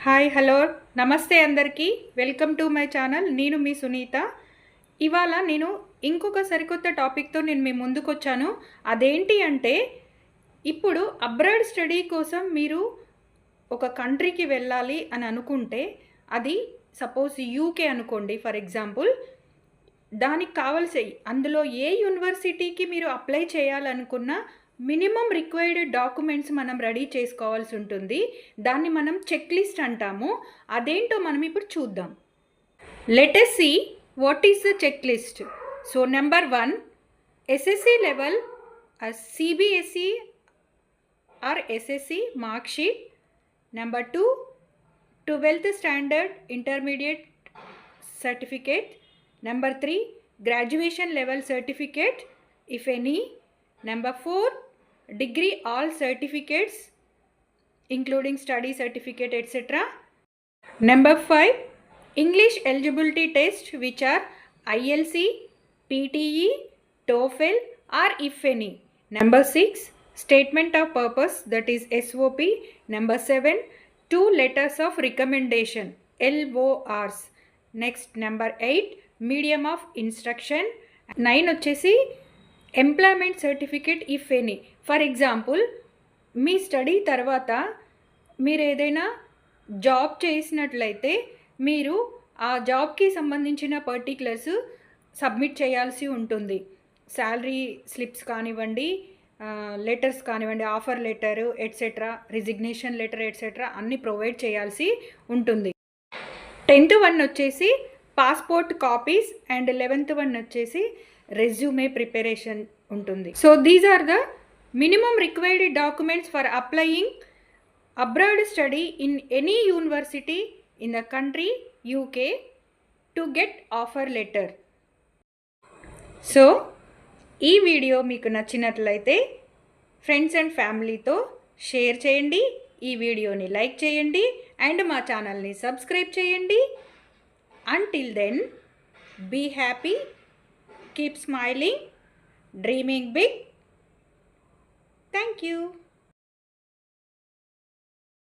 Hi hello నమస్తే అందరికీ welcome to my channel. నేను మీ సునీత. ఇవాళ నేను ఇంకొక సరికొత్త టాపిక్తో నేను మీ ముందుకు వచ్చాను. అదేంటి అంటే, ఇప్పుడు అబ్రాడ్ స్టడీ కోసం మీరు ఒక కంట్రీకి వెళ్ళాలి అని అనుకుంటే, అది సపోజ్ యూకే అనుకోండి ఫర్ ఎగ్జాంపుల్. దానికి కావాల్సి అందులో ఏ యూనివర్సిటీకి మీరు అప్లై చేయాలనుకున్నా మినిమం రిక్వైర్డ్ డాక్యుమెంట్స్ మనం రెడీ చేసుకోవాల్సి ఉంటుంది. దాన్ని మనం చెక్ లిస్ట్ అంటాము. అదేంటో మనం ఇప్పుడు చూద్దాం. Let us see what is the checklist. So number 1, SSC level CBSE or SSC mark sheet. Number 2, 12th standard intermediate certificate. Number 3, graduation level certificate if any. Number 4, degree all certificates including study certificate etc. Number 5, English eligibility test which are ILC, PTE, TOEFL or if any. Number 6, statement of purpose that is SOP. Number 7, 2 letters of recommendation LORs. Next number 8, medium of instruction. 9 వచ్చేసి employment certificate if any. For example, me study తర్వాత మీరు ఏదైనా job చేసినట్లయితే మీరు ఆ జాబ్కి సంబంధించిన particulars submit చేయాల్సి ఉంటుంది. శాలరీ స్లిప్స్ కానివ్వండి, లెటర్స్ కానివ్వండి, offer letter etcetera, resignation letter etcetera అన్నీ ప్రొవైడ్ చేయాల్సి ఉంటుంది. 10th వన్ వచ్చేసి passport copies and 11th one వచ్చేసి రెజ్యూమే ప్రిపరేషన్ ఉంటుంది. So these are the minimum required documents for applying abroad study in any university in the country UK to get offer letter. సో ఈ video మీకు నచ్చినట్లయితే friends and ఫ్యామిలీతో share చేయండి, ఈ వీడియోని లైక్ చేయండి అండ్ మా ఛానల్ని సబ్స్క్రైబ్ చేయండి. Until then, be happy, keep smiling, dreaming big. Thank you.